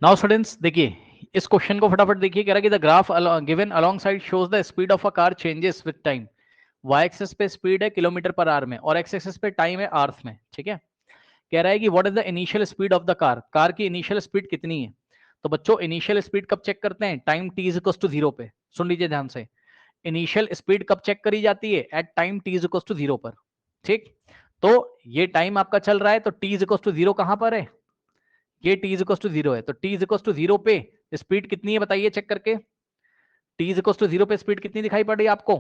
Now students देखिए इस question को फटाफट देखिए, कह रहा है कि the graph given alongside shows the speed of a car changes with time. Y axis पे स्पीड है किलोमीटर पर आवर में और एक्स एक्सेस पे टाइम है आवर्स में। ठीक है, कह रहा है कि what is the initial speed of the car, car की इनिशियल स्पीड कितनी है। तो बच्चों इनिशियल स्पीड कब चेक करते हैं, time T is equals to zero पे। सुन लीजिए ध्यान से, इनिशियल स्पीड कब चेक करी जाती है, at time T is equals to zero पर। ठीक, तो ये टाइम आपका चल रहा है तो T is equals to zero कहां पर है, ये T is equals to zero है, तो T is equals to zero पे स्पीड कितनी है बताइए चेक करके। T is equals to zero पे स्पीड कितनी दिखाई पड़ रही है आपको,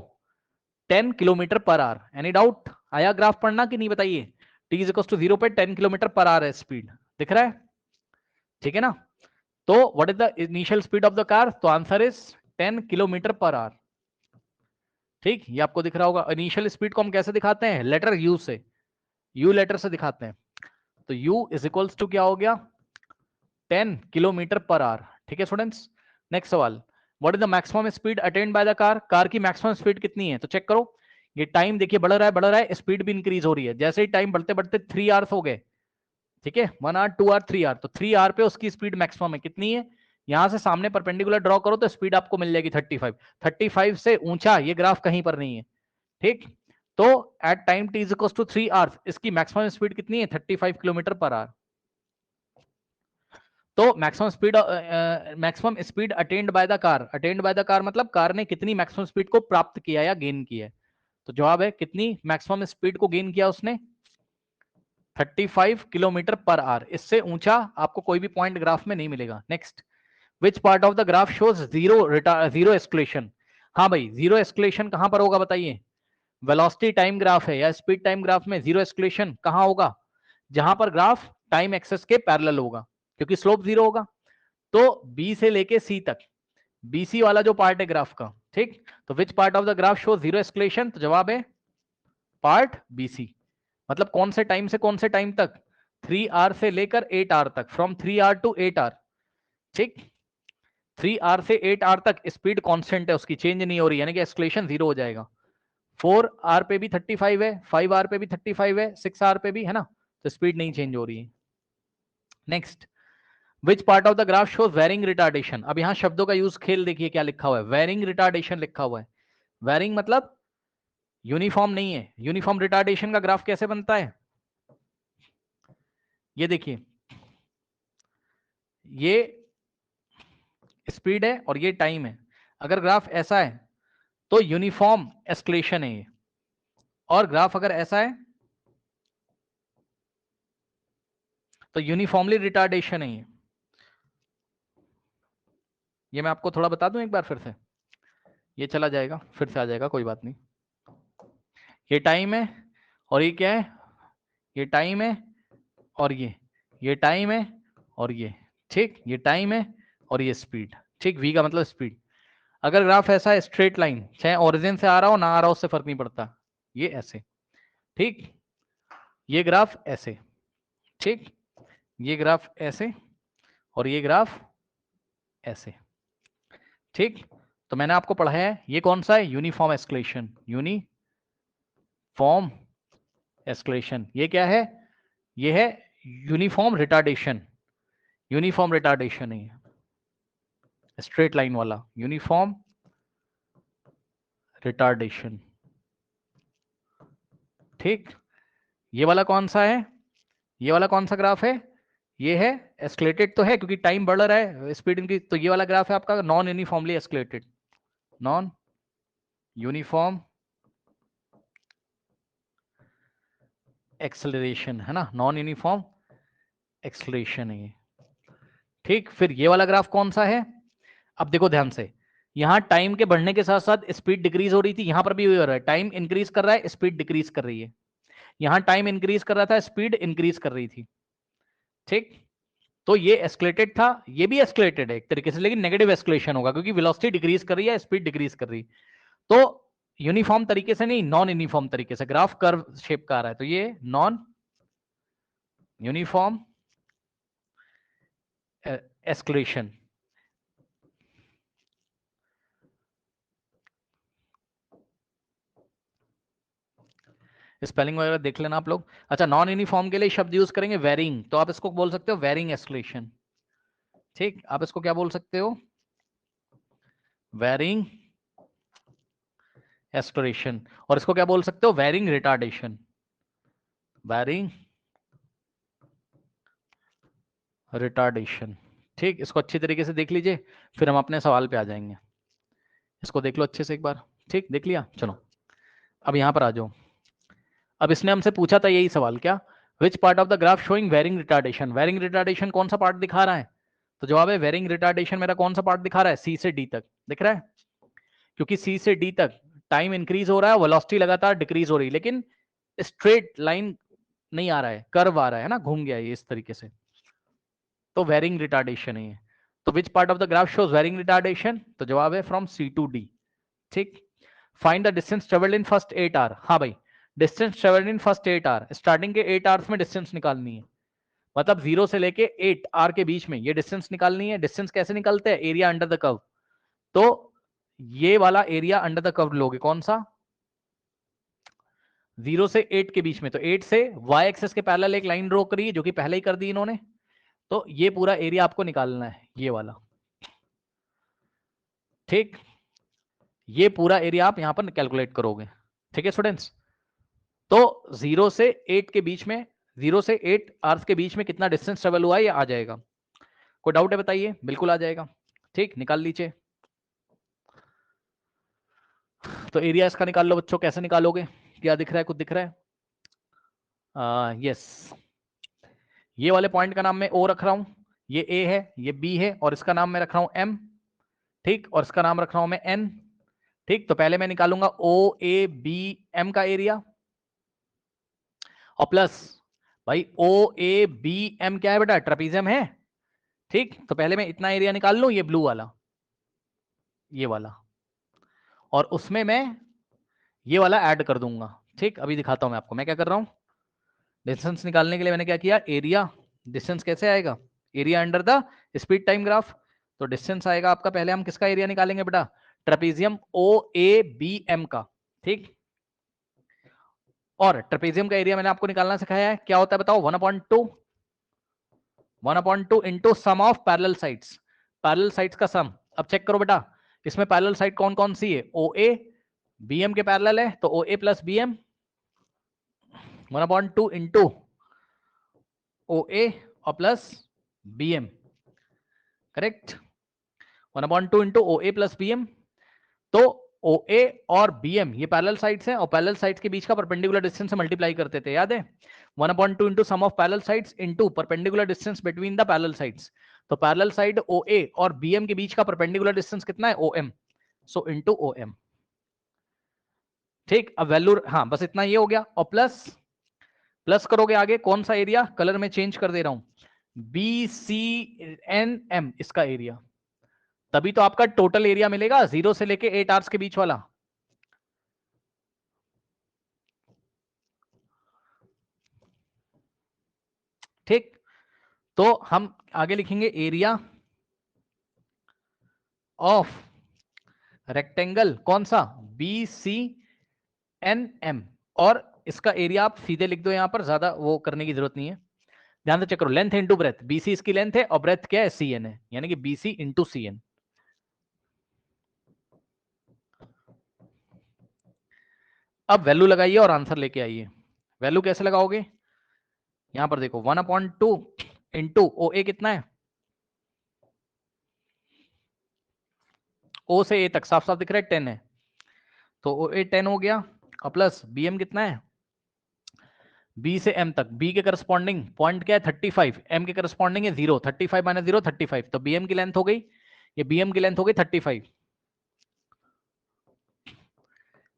10 kilometre per hour. Any doubt, आया ग्राफ पढ़ना कि नहीं बताइए। T is equals to zero पे 10 किलोमीटर पर आवर है स्पीड, दिख रहा है, ठीक है ना। तो what is the initial speed of the car, तो answer is 10 kilometre per hour. ठीक, ये आपको दिख रहा होगा। इनिशियल स्पीड को हम कैसे दिखाते हैं, लेटर यू से, यू लेटर से दिखाते हैं। तो यू इज इक्वल्स टू क्या हो गया, 10 किलोमीटर पर आवर। ठीक है स्टूडेंट्स, नेक्स्ट सवाल, what is the maximum speed attained by the car, car की मैक्सिमम स्पीड कितनी है। तो चेक करो, ये टाइम देखिए बढ़ रहा है, स्पीड भी इंक्रीज हो रही है। जैसे ही टाइम बढ़ते बढ़ते 3 आवर्स हो गए, ठीक है, 1 आवर 2 आवर 3 आवर, तो 3 आवर पे उसकी स्पीड मैक्सिमम है कितनी है। यहां से सामने परपेंडिकुलर ड्रॉ करो तो स्पीड आपको मिल जाएगी 35। 35 से ऊंचा ये ग्राफ कहीं पर नहीं है। ठीक, तो at time T is equal to 3 hours इसकी मैक्सिमम स्पीड कितनी है, 35 किलोमीटर पर आवर। तो maximum speed attained by the car, attained by the car मतलब कार ने कितनी मैक्सिमम स्पीड को प्राप्त किया या गेन किया है। तो जवाब है कितनी मैक्सिमम स्पीड को गेन किया उसने, 35 किलोमीटर पर आवर। इससे ऊंचा आपको कोई भी पॉइंट ग्राफ में नहीं मिलेगा। Next, which part of the graph shows zero escalation. हाँ भाई, जीरो एस्केलेशन कहां पर होगा बताइए, वेलोसिटी टाइम ग्राफ है या स्पीड टाइम ग्राफ में जीरो एस्केलेशन कहां होगा, जहां पर ग्राफ टाइम एक्सेस के पैरेलल होगा, क्योंकि स्लोप जीरो होगा। तो बी से लेके सी तक, बीसी वाला जो पार्ट है ग्राफ का, ठीक, तो which part of the graph show zero escalation, तो जवाब है पार्ट बीसी। मतलब कौन से टाइम से कौन से टाइम तक, 3 आवर से लेकर 8 आवर तक, फ्रॉम 3 आवर टू 8 आवर। ठीक, 3 आवर से 8 आवर तक स्पीड कांस्टेंट है, उसकी चेंज नहीं हो रही, यानी कि एस्केलेशन जीरो हो जाएगा। 4 आवर पे भी 35 है, 5 आवर पे भी 35 है, 6 आवर पे भी है ना, तो स्पीड नहीं चेंज हो रही है। Next, which part of the graph shows varying retardation. अब यहां शब्दों का यूज खेल देखिए क्या लिखा हुआ है, वेरिंग रिटार्डेशन लिखा हुआ है। वेरिंग मतलब यूनिफॉर्म नहीं है। यूनिफॉर्म रिटार्डेशन का ग्राफ कैसे बनता है, ये देखिए, ये स्पीड है और ये टाइम है। अगर ग्राफ ऐसा है तो यूनिफॉर्म एस्केलेशन है ये, और ग्राफ अगर ऐसा है तो यूनिफॉर्मली रिटार्डेशन है ये मैं आपको थोड़ा बता दूं एक बार फिर से, ये चला जाएगा फिर से आ जाएगा, कोई बात नहीं। ये टाइम है और ये क्या है, ये टाइम है और ये टाइम है और ये, ठीक, ये टाइम है और ये स्पीड। ठीक, v का मतलब स्पीड। अगर ग्राफ ऐसा है स्ट्रेट लाइन, चाहे ओरिजिन से आ रहा हो ना आ रहा हो उससे फर्क नहीं पड़ता, ये ऐसे, ठीक, ये ग्राफ ऐसे, ठीक, ये ग्राफ ऐसे और ये ग्राफ ऐसे। ठीक, तो मैंने आपको पढ़ाया है ये कौन सा है, यूनिफॉर्म एस्केलेशन। यूनिफॉर्म एस्केलेशन ये क्या है, ये है यूनिफॉर्म रिटार्डेशन। यूनिफॉर्म रिटार्डेशन है स्ट्रेट लाइन वाला, यूनिफॉर्म रिटार्डेशन। ठीक, ये वाला कौन सा है, ये वाला कौन सा ग्राफ है, ये है एस्केलेटेड तो है क्योंकि टाइम बढ़ रहा है स्पीड इनकी, तो ये वाला ग्राफ है आपका non uniformly escalated, non uniform acceleration है ना, नॉन यूनिफॉर्म एक्सेलरेशन है ये। ठीक, फिर ये वाला ग्राफ कौन सा है, अब देखो ध्यान से, यहां टाइम के बढ़ने के साथ साथ स्पीड डिक्रीज हो रही थी, यहां पर भी हो रहा है, टाइम इंक्रीज कर रहा है स्पीड डिक्रीज कर रही है। यहां टाइम इंक्रीज कर रहा था स्पीड इंक्रीज कर रही थी। ठीक, तो ये एस्केलेटेड था, ये भी एस्केलेटेड है एक तरीके से, लेकिन नेगेटिव एस्केलेशन होगा क्योंकि वेलोसिटी डिक्रीज कर रही है स्पीड डिक्रीज कर रही है। तो यूनिफॉर्म तरीके से नहीं, नॉन यूनिफॉर्म तरीके से ग्राफ कर्व शेप का आ रहा है, तो ये नॉन यूनिफॉर्म एस्केलेशन। स्पेलिंग वगैरह देख लेना आप लोग। अच्छा, नॉन यूनिफॉर्म के लिए शब्द यूज करेंगे वेरिंग, तो आप इसको बोल सकते हो वेरिंग एस्केलेशन। ठीक, आप इसको क्या बोल सकते हो, वेरिंग एस्टोरेशन, और इसको क्या बोल सकते हो, वेरिंग रिटार्डेशन, वेरिंग रिटार्डेशन। ठीक, इसको अच्छी तरीके से देख लीजिए, फिर हम अपने सवाल पे आ जाएंगे। इसको देख लो अच्छे से एक बार। ठीक, देख लिया, चलो अब यहां पर आ जाओ। अब इसने हमसे पूछा था यही सवाल, क्या, which part of the graph showing varying retardation, varying retardation कौन सा पार्ट दिखा रहा है, तो जवाब है वेरिंग रिटार्डेशन मेरा कौन सा पार्ट दिखा रहा है, सी से डी तक दिख रहा है, क्योंकि सी से डी तक टाइम इंक्रीज हो रहा है, वेलोसिटी लगातार डिक्रीज हो रही है, लेकिन स्ट्रेट लाइन नहीं आ रहा है, कर्व आ रहा है ना, घूम गया ये इस तरीके से, तो वेरिंग रिटार्डेशन है। तो which part of the graph shows varying retardation, तो जवाब है फ्रॉम सी टू डी। ठीक, find the distance travelled in first 8 hour. हाँ भाई, distance travelled in first 8 hour, starting के 8 आवर्स में डिस्टेंस निकालनी है, मतलब 0 से लेके 8 आवर के बीच में ये डिस्टेंस निकालनी है। डिस्टेंस कैसे निकलते हैं, एरिया अंडर द कर्व, तो ये वाला एरिया अंडर द कर्व लोगे, कौन सा, 0 से 8 के बीच में, तो 8 से y एक्सिस के पैरेलल एक लाइन ड्रॉ करी, जो कि पहले ही कर दी इन्होंने, तो ये पूरा एरिया आपको निकालना है, ये वाला। ठीक, ये पूरा एरिया आप यहां पर कैलकुलेट करोगे। ठीक है स्टूडेंट्स, तो 0 से 8 के बीच में, 0 से 8 आवर्स के बीच में कितना डिस्टेंस ट्रेवल हुआ है, ये आ जाएगा। कोई डाउट है बताइए, बिल्कुल आ जाएगा। ठीक, निकाल लीजिए। तो एरिया इसका निकाल लो बच्चों, कैसे निकालोगे, क्या दिख रहा है, कुछ दिख रहा है, यस, ये वाले पॉइंट का नाम मैं ओ रख रहा हूं, ये ए है, ये बी है, और इसका नाम मैं रख रहा हूं एम। ठीक, और इसका नाम रख रहा हूं मैं एन। ठीक, तो पहले मैं निकालूंगा ओ ए बी एम का एरिया, और प्लस भाई ओ ए बी एम क्या है बेटा, ट्रेपीजियम है। ठीक, तो पहले मैं इतना एरिया निकाल लूं, ये ब्लू वाला, ये वाला, और उसमें मैं ये वाला ऐड कर दूंगा। ठीक, अभी दिखाता हूं मैं आपको मैं क्या कर रहा हूं। डिस्टेंस निकालने के लिए मैंने क्या किया, एरिया, डिस्टेंस कैसे आएगा, area under the speed time graph, तो डिस्टेंस आएगा आपका, पहले हम किसका एरिया निकालेंगे बेटा, trapezium O A B M का। ठीक, और ट्रेपीजियम का एरिया मैंने आपको निकालना सिखाया है, क्या होता है बताओ, 1/2 into sum of parallel sides, parallel sides का सम। अब चेक करो बेटा, इसमें पैरेलल साइड कौन कौन सी है, ओ ए बी एम के पैरेलल है, तो O A plus B M, 1/2 into O A और plus B M, correct, 1/2 into O A plus B M. तो ओ ए और बी एम ये पैरेलल साइड्स हैं, और पैरेलल साइड्स के बीच का परपेंडिकुलर डिस्टेंस से मल्टीप्लाई करते थे, याद है, 1/2 into sum of parallel sides into perpendicular distance between the parallel sides. तो पैरेलल साइड ओ ए और बी एम के बीच का परपेंडिकुलर डिस्टेंस कितना है, O M, so into O M. ठीक, अब वैल्यू, हाँ बस इतना ये हो गया, और प्लस प्लस करोगे आगे कौन सा एरिया, कलर में चेंज कर दे रहा हूं, बी सी एन एम, इसका एरिया, तभी तो आपका टोटल एरिया मिलेगा 0 से लेके 8 आवर्स के बीच वाला। ठीक, तो हम आगे लिखेंगे एरिया ऑफ रेक्टेंगल, कौन सा, बी सी एन एम, और इसका एरिया आप सीधे लिख दो, यहां पर ज्यादा वो करने की जरूरत नहीं है। ध्यान से चेक करो, लेंथ इंटू ब्रेथ, बीसी इसकी लेंथ है और ब्रेथ क्या है, सी एन है, यानी कि बीसी इंटू सी एन। अब वैल्यू लगाइए और आंसर लेके आइए। वैल्यू कैसे लगाओगे, यहां पर देखो 1/2 इंटू ओ ए कितना है, ओ से ए तक साफ साफ दिख रहा है 10 है, तो ओ ए 10 हो गया, और प्लस बी एम कितना है, बी से एम तक, बी के करस्पॉन्डिंग पॉइंट क्या है 35, एम के करस्पॉन्डिंग है 0, 35 माइनस 0 35, तो बी एम की लेंथ हो गई, ये बी एम की लेंथ हो गई 35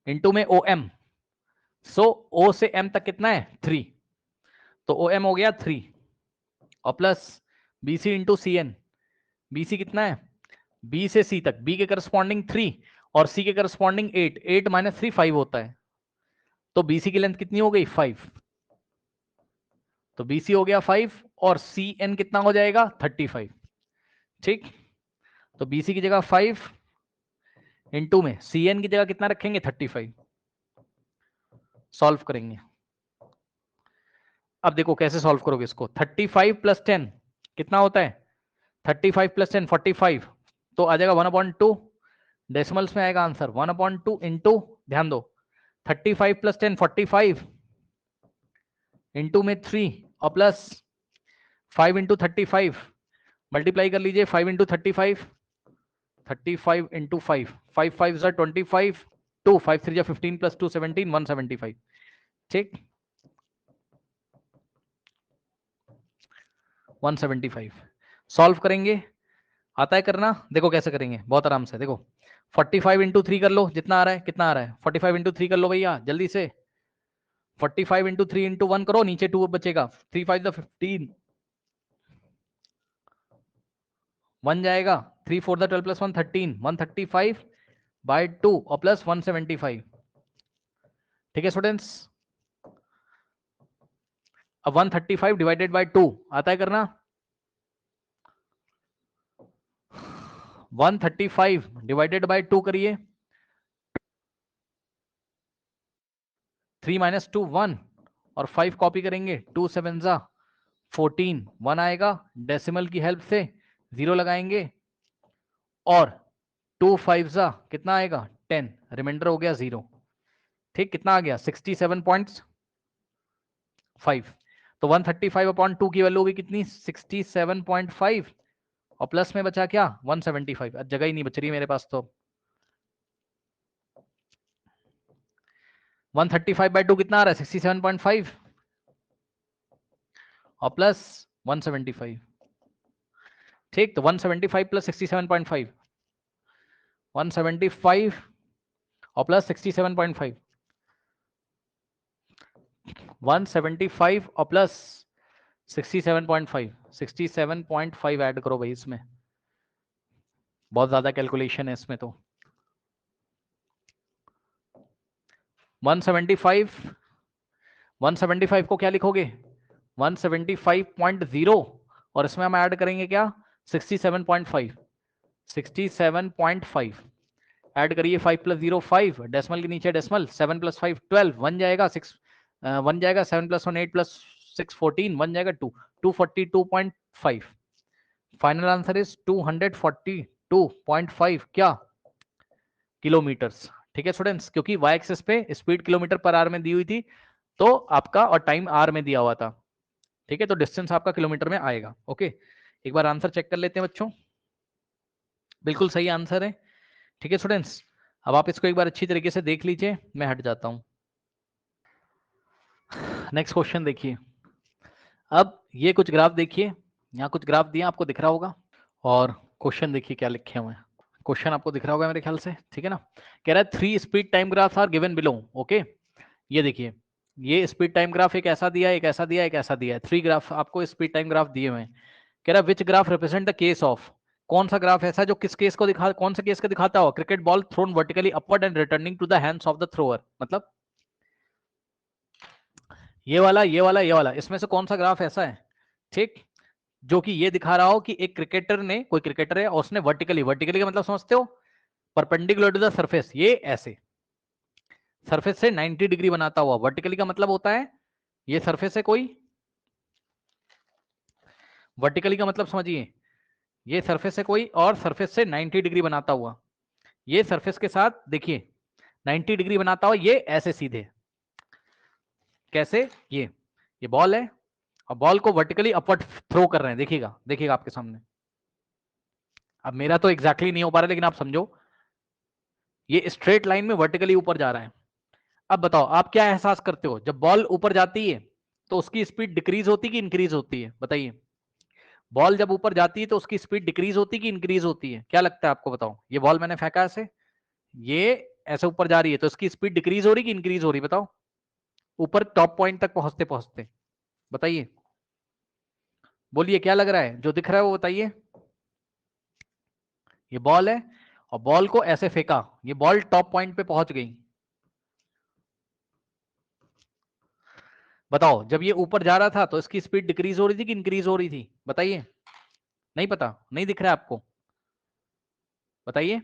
इंटू में ओ एम, सो ओ से एम तक कितना है 3, तो ओ एम हो गया 3, और plus B C into C N, B C कितना है, बी से सी तक, बी के करस्पॉन्डिंग 3 और सी के करस्पॉन्डिंग 8, 8 माइनस 3 5 होता है, तो बीसी की लेंथ कितनी हो गई 5, तो बीसी हो गया 5, और सी एन कितना हो जाएगा 35। ठीक, तो बीसी की जगह 5 इंटू में सी एन की जगह कितना रखेंगे 35, सॉल्व करेंगे। अब देखो कैसे सॉल्व करोगे इसको, 35 प्लस 10 कितना होता है 35 प्लस 10 45, तो आ जाएगा 1/2, डेसिमल्स में आएगा आंसर 1/2 इंटू, ध्यान दो 35 प्लस 10 45 इंटू में 3 और प्लस 5 इंटू 35, मल्टीप्लाई कर लीजिए 5 इंटू 35, 35 इंटू 5, 5 5 ज़ा 25, 2 5 3 ज़ा 15 प्लस 2 17, 175। ठीक, 175 सॉल्व करेंगे, आता है करना, देखो कैसे करेंगे, बहुत आराम से देखो 45 इंटू 3 कर लो, जितना आ रहा है, कितना आ रहा है 45 इंटू 3 कर लो भैया जल्दी से, 45 इंटू 3 इंटू 1 करो, नीचे 2 बचेगा, 3 5 15, 1 जाएगा, 3 4 12 प्लस 1 13, 135 बाय 2 और प्लस 175। ठीक है स्टूडेंट्स, अब 135 डिवाइडेड बाय 2 आता है करना, 135 डिवाइडेड बाय 2 करिए, 3 माइनस 2 1 और 5 कॉपी करेंगे, 2 7 ज़ा 14, 1 आएगा, डेसिमल की हेल्प से 0 लगाएंगे और 2 5 ज़ा कितना आएगा 10, रिमाइंडर हो गया 0। ठीक, कितना आ गया 67.5, तो 135/2 की वैल्यू होगी कितनी 67.5 और प्लस में बचा क्या 175, जगह ही नहीं बच रही मेरे पास, तो 135/2 कितना आ रहा है 67.5 और प्लस 175। ठीक, तो 175 प्लस 67.5, 175 और प्लस 67.5, 175 और प्लस 67.5, 67.5 ऐड करो भाई, इसमें बहुत ज्यादा कैलकुलेशन है इसमें, तो 175 को क्या लिखोगे 175.0 और इसमें हम ऐड करेंगे क्या 67.5, 67.5 ऐड करिए, 5 प्लस 0 5, डेसिमल के नीचे डेसिमल, 7 प्लस 5 12, 1 जाएगा 6, 1 जाएगा, 7 प्लस 1 8 प्लस 6 14, 1 जाएगा 2, 242.5, फाइनल आंसर इज 242.5 क्या किलोमीटर्स। ठीक है स्टूडेंट्स, क्योंकि वाई एक्सिस पे स्पीड किलोमीटर पर आवर में दी हुई थी, तो आपका और टाइम आर में दिया हुआ था। ठीक है, तो डिस्टेंस आपका किलोमीटर में आएगा। ओके, एक बार आंसर चेक कर लेते हैं बच्चों, बिल्कुल सही आंसर है। ठीक है स्टूडेंट्स, अब आप इसको एक बार अच्छी तरीके से देख लीजिए, मैं हट जाता हूं। नेक्स्ट क्वेश्चन देखिए, अब ये कुछ ग्राफ देखिए, यहाँ कुछ ग्राफ दिए आपको दिख रहा होगा, और क्वेश्चन देखिए क्या लिखे हुए हैं। क्वेश्चन आपको दिख रहा होगा मेरे ख्याल से, ठीक है ना। कह रहा है 3 speed time graphs are given below. Okay, ये देखिए, ये स्पीड टाइम ग्राफ एक ऐसा दिया, एक ऐसा दिया, एक ऐसा दिया है, 3 ग्राफ आपको स्पीड टाइम ग्राफ दिए हुए हैं। कह रहा है which graph represent the case of, कौन सा ग्राफ ऐसा जो किस केस को दिखा, कौन सा केस का दिखाता हो, cricket ball thrown vertically upward and returning to the hands of the thrower, मतलब ये वाला, ये वाला, ये वाला, इसमें से कौन सा ग्राफ ऐसा है, ठीक, जो कि ये दिखा रहा हो कि एक क्रिकेटर ने, कोई क्रिकेटर है और उसने वर्टिकली, वर्टिकली का मतलब समझते हो, परपेंडिकुलर टू द सरफेस, ये ऐसे सरफेस से 90 डिग्री बनाता हुआ, वर्टिकली का मतलब होता है ये सरफेस है कोई, वर्टिकली का मतलब समझिए ये सरफेस है कोई और सरफेस से 90 डिग्री बनाता हुआ, ये सरफेस के साथ देखिए 90 डिग्री बनाता हुआ, ये ऐसे सीधे, कैसे, ये बॉल है और बॉल को वर्टिकली अपवर्ड थ्रो कर रहे हैं, देखिएगा, देखिएगा आपके सामने। अब मेरा तो एग्जैक्टली नहीं हो पा रहा, लेकिन आप समझो ये स्ट्रेट लाइन में वर्टिकली ऊपर जा रहा है। अब बताओ आप क्या एहसास करते हो, जब बॉल ऊपर जाती है तो उसकी स्पीड डिक्रीज होती है कि इंक्रीज होती है, बताइए। बॉल जब ऊपर जाती है तो उसकी स्पीड डिक्रीज होती है कि इंक्रीज होती है, क्या लगता है आपको, बताओ। ये बॉल मैंने फेंका ऐसे, ये ऐसे ऊपर जा रही है, तो इसकी स्पीड डिक्रीज हो रही कि इंक्रीज हो रही, बताओ, ऊपर टॉप पॉइंट तक पहुंचते पहुंचते, बताइए, बोलिए क्या लग रहा है, जो दिख रहा है वो बताइए। ये बॉल है और बॉल को ऐसे फेंका, ये बॉल टॉप पॉइंट पे पहुंच गई, बताओ जब ये ऊपर जा रहा था तो इसकी स्पीड डिक्रीज हो रही थी कि इंक्रीज हो रही थी, बताइए। नहीं पता, नहीं दिख रहा है आपको, बताइए।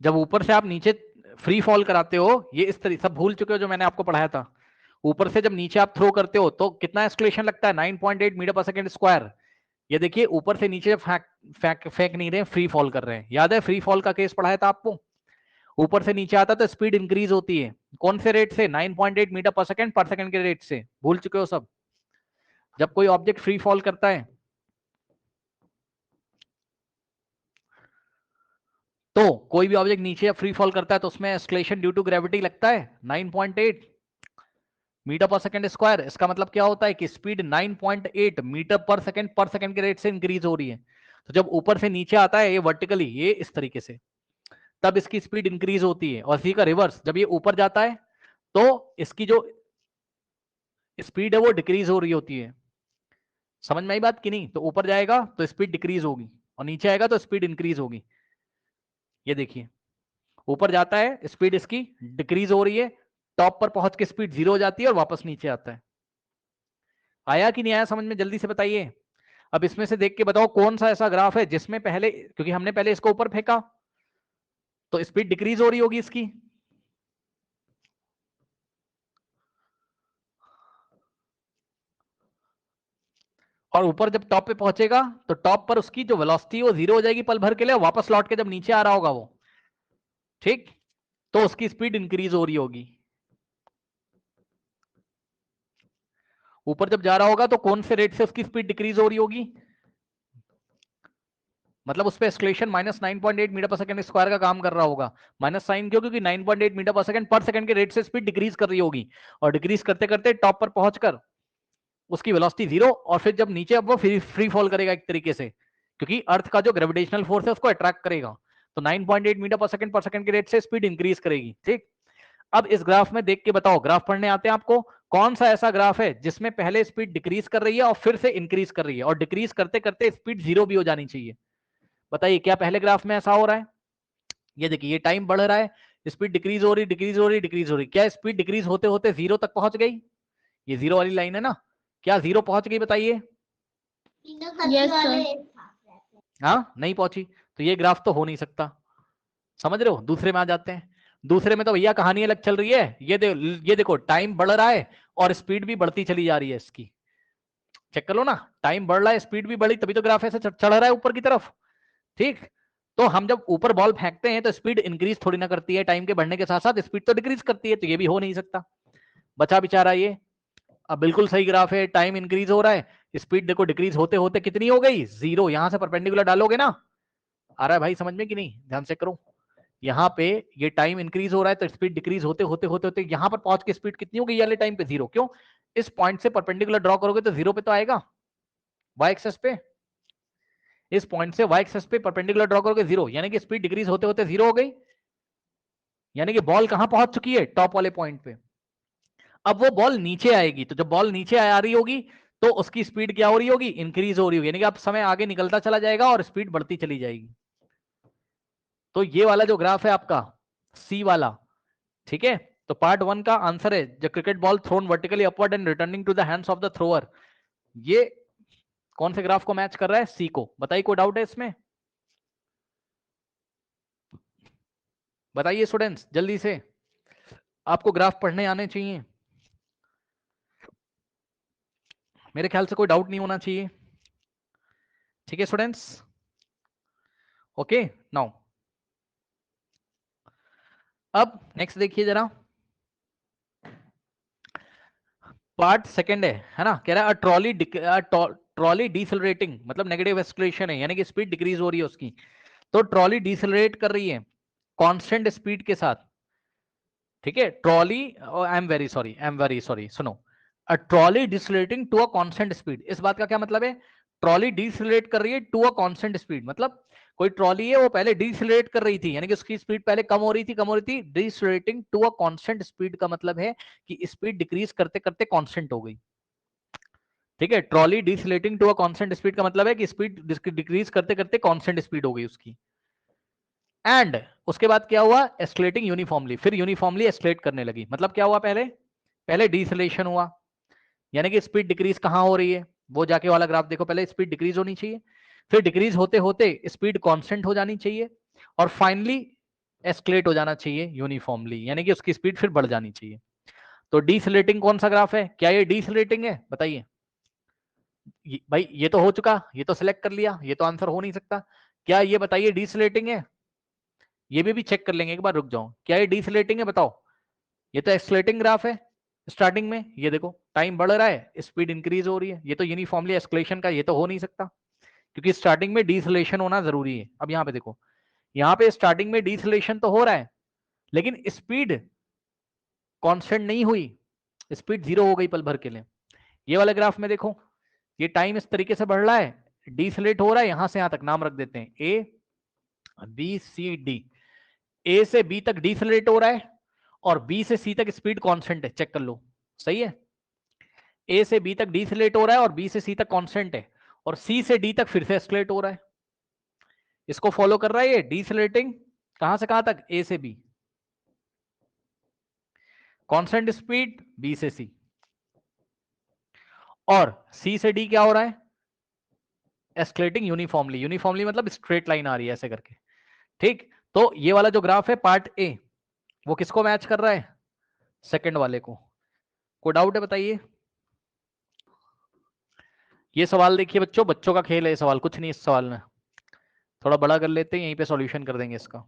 जब ऊपर से आप नीचे फ्री फॉल कराते हो, ये इस तरीके, सब भूल चुके हो जो मैंने आपको पढ़ाया था, ऊपर से जब नीचे आप थ्रो करते हो तो कितना एस्केलेशन लगता है, 9.8 मीटर पर सेकेंड स्क्वायर। ये देखिए ऊपर से नीचे फेंक नहीं रहे, फ्री फॉल कर रहे हैं। याद है फ्री फॉल का केस पढ़ाया था आपको, ऊपर से नीचे आता तो स्पीड इंक्रीज होती है, कौन से रेट से, 9.8 मीटर पर सेकंड के रेट से, भूल चुके हो सब। जब कोई ऑब्जेक्ट फ्री फॉल करता है तो कोई भी ऑब्जेक्ट नीचे फ्री फॉल करता है तो उसमें एस्केलेशन ड्यू टू ग्रेविटी लगता है 9.8 मीटर पर सेकंड स्क्वायर। इसका मतलब क्या होता है कि स्पीड 9.8 मीटर पर सेकंड के रेट से इंक्रीज हो रही है। तो जब ऊपर से नीचे आता है ये वर्टिकली, ये इस तरीके से, तब इसकी स्पीड इंक्रीज होती है। और इसी का रिवर्स, जब ये ऊपर जाता है तो इसकी जो स्पीड है वो डिक्रीज हो रही होती है। समझ में आई बात कि नहीं? तो ऊपर जाएगा तो स्पीड डिक्रीज होगी और नीचे आएगा तो स्पीड इंक्रीज होगी। ये देखिए ऊपर जाता है स्पीड इसकी डिक्रीज हो रही है, टॉप पर पहुंच के स्पीड 0 हो जाती है और वापस नीचे आता है। आया कि नहीं आया समझ में, जल्दी से बताइए। अब इसमें से देख के बताओ कौन सा ऐसा ग्राफ है जिसमें पहले, क्योंकि हमने पहले इसको ऊपर फेंका तो स्पीड डिक्रीज हो रही होगी इसकी, और ऊपर जब टॉप पे पहुंचेगा तो टॉप पर उसकी जो वेलोसिटी वो 0 हो जाएगी पल भर के लिए, वापस लौट के जब नीचे आ रहा होगा वो, ठीक, तो उसकी स्पीड इंक्रीज हो रही होगी। ऊपर जब जा रहा होगा तो कौन से रेट से उसकी स्पीड डिक्रीज हो रही होगी, मतलब उस पर escalation -9.8 metre per second square का काम कर रहा होगा। माइनस साइन क्यों, क्योंकि 9.8 मीटर पर सेकंड के रेट से स्पीड डिक्रीज कर रही होगी, और डिक्रीज करते करते टॉप पर पहुंचकर उसकी वेलोसिटी 0, और फिर जब नीचे अब वो फ्री फॉल करेगा एक तरीके से, क्योंकि अर्थ का जो ग्रेविटेशनल फोर्स है उसको अट्रैक्ट करेगा। तो 9.8 मीटर पर सेकंड के रेट से स्पीड इंक्रीज करेगी। ठीक, अब इस ग्राफ में देख के बताओ, ग्राफ पढ़ने आते हैं आपको, कौन सा ऐसा ग्राफ है जिसमें पहले स्पीड डिक्रीज कर रही है और फिर से इंक्रीज कर रही है, और डिक्रीज करते करते स्पीड 0 भी हो जानी चाहिए। बताइए क्या पहले ग्राफ में ऐसा हो रहा है? ये देखिए ये टाइम बढ़ रहा है, स्पीड डिक्रीज हो रही, डिक्रीज हो रही, डिक्रीज हो रही, क्या स्पीड डिक्रीज होते होते 0 तक पहुंच गई? ये 0 वाली लाइन है ना, क्या 0 पहुंच गई बताइए? Yes sir. हाँ नहीं पहुंची, तो ये ग्राफ तो हो नहीं सकता। समझ रहे हो? दूसरे में आ जाते हैं। दूसरे में तो भैया कहानी अलग चल रही है। ये देखो टाइम बढ़ रहा है और स्पीड भी बढ़ती चली जा रही है इसकी। चेक कर लो ना, टाइम बढ़ रहा है, स्पीड भी बढ़ी, तभी तो ग्राफ ऐसे चढ़ रहा है ऊपर की तरफ। ठीक, तो हम जब ऊपर बॉल फेंकते हैं तो स्पीड इंक्रीज थोड़ी ना करती है, टाइम के बढ़ने के साथ साथ स्पीड तो डिक्रीज करती है, तो ये भी हो नहीं सकता। बचा बेचारा ये। अब बिल्कुल सही ग्राफ है, टाइम इंक्रीज हो रहा है, स्पीड देखो डिक्रीज होते होते कितनी हो गई? 0। यहां से परपेंडिकुलर डालोगे ना, आ रहा है भाई समझ में कि नहीं? ध्यान से करो, यहाँ पे ये टाइम इंक्रीज हो रहा है तो स्पीड डिक्रीज होते होते होते होते यहां पर पहुंच के स्पीड कितनी हो गई वाले टाइम पे? 0। क्यों? इस पॉइंट से परपेंडिकुलर ड्रॉ करोगे तो 0 पे तो आएगा, वाई एक्सेस पे। इस पॉइंट से वाई एक्सेस पे परपेंडिकुलर ड्रॉ करोगे 0, यानी कि स्पीड डिक्रीज होते होते 0 हो गई, यानी कि बॉल कहां पहुंच चुकी है? टॉप वाले पॉइंट पे। अब वो बॉल नीचे आएगी, तो जब बॉल नीचे आ रही होगी तो उसकी स्पीड क्या हो रही होगी? इंक्रीज हो रही होगी, यानी कि अब समय आगे निकलता चला जाएगा और स्पीड बढ़ती चली जाएगी। तो ये वाला जो ग्राफ है आपका सी वाला, ठीक है, तो पार्ट 1 का आंसर है the cricket ball thrown vertically upward and returning to the hands of the thrower. ये कौन से ग्राफ को मैच कर रहा है? सी को। बताइए कोई डाउट है इसमें? बताइए स्टूडेंट्स जल्दी से, आपको ग्राफ पढ़ने आने चाहिए, मेरे ख्याल से कोई डाउट नहीं होना चाहिए। ठीक है स्टूडेंट्स, ओके नाउ अब नेक्स्ट देखिए जरा, पार्ट सेकंड है ना, कह रहा है ट्रॉली डिसेलरेटिंग, मतलब नेगेटिव एक्सेलरेशन है, यानी कि स्पीड डिक्रीज हो रही है उसकी। तो ट्रॉली डिसेलरेट कर रही है कांस्टेंट स्पीड के साथ। ठीक है, trolley, I am very sorry, सुनो, a trolley decelerating to a constant speed, इस बात का क्या मतलब है? ट्रॉली डिसेलरेट कर रही है टू अ कांस्टेंट स्पीड, मतलब कोई ट्रॉली है वो पहले डिसेलरेट कर रही थी, यानी कि उसकी स्पीड पहले कम हो रही थी, कम हो रही थी, डिसेलरेटिंग टू अ कांस्टेंट स्पीड का मतलब है कि स्पीड डिक्रीज करते करते कांस्टेंट हो गई। ठीक है, trolley decelerating to a constant speed का मतलब है कि स्पीड डिक्रीज करते करते कांस्टेंट स्पीड हो गई उसकी। एंड उसके बाद क्या हुआ? एस्केलेटिंग यूनिफॉर्मली, फिर यूनिफॉर्मली एस्केलेट करने लगी। मतलब क्या हुआ? पहले पहले डिसेलेशन हुआ, यानी कि स्पीड डिक्रीज कहां हो रही है, वो जाके वाला ग्राफ देखो, पहले स्पीड डिक्रीज होनी चाहिए, फिर डिक्रीज होते होते स्पीड कांस्टेंट हो जानी चाहिए, और फाइनली एस्केलेट हो जाना चाहिए यूनिफॉर्मली, यानी कि उसकी स्पीड फिर बढ़ जानी चाहिए। तो डीसलेटिंग कौन सा ग्राफ है? क्या ये डीसलेटिंग है? बताइए भाई, ये तो हो चुका, ये तो सिलेक्ट कर लिया, ये तो आंसर हो नहीं सकता। क्या ये बताइए डीसलेटिंग है? ये भी चेक कर लेंगे, एक बार रुक जाओ, क्या ये डीसलेटिंग है? बताओ। ये तो एक्सलेटिंग ग्राफ है। स्टार्टिंग में ये देखो टाइम बढ़ रहा है, स्पीड इंक्रीज हो रही है, ये तो यूनिफॉर्मली एस्केलेशन का, ये तो हो नहीं सकता क्योंकि स्टार्टिंग में डीसलेशन होना जरूरी है। अब यहाँ पे देखो, यहाँ पे स्टार्टिंग में डीसलेशन तो हो रहा है लेकिन स्पीड कांस्टेंट नहीं हुई, स्पीड जीरो हो गई पल भर के लिए। ये वाले ग्राफ में देखो, ये टाइम इस तरीके से बढ़ रहा है, डीसलेट हो रहा है, यहां से यहां तक नाम रख देते हैं ए बी सी डी। ए से बी तक डीसलेट हो रहा है और बी से सी तक स्पीड कांस्टेंट है, चेक कर लो, सही है। ए से बी तक डीसलेट हो रहा है और बी से सी तक कांस्टेंट है, और सी से डी तक फिर से एस्केलेट हो रहा है। इसको फॉलो कर रहा है ये डीसलेटिंग, कहां से कहां तक? ए से बी, कांस्टेंट स्पीड बी से सी, और सी से डी क्या हो रहा है? Escalating uniformly. यूनिफॉर्मली मतलब स्ट्रेट लाइन आ रही है ऐसे करके, ठीक। तो ये वाला जो ग्राफ है पार्ट ए, वो किसको मैच कर रहा है? सेकंड वाले को। कोई डाउट है बताइए? ये सवाल देखिए बच्चों, बच्चों का खेल है ये सवाल, कुछ नहीं इस सवाल में, थोड़ा बड़ा कर लेते हैं, यहीं पे सॉल्यूशन कर देंगे इसका।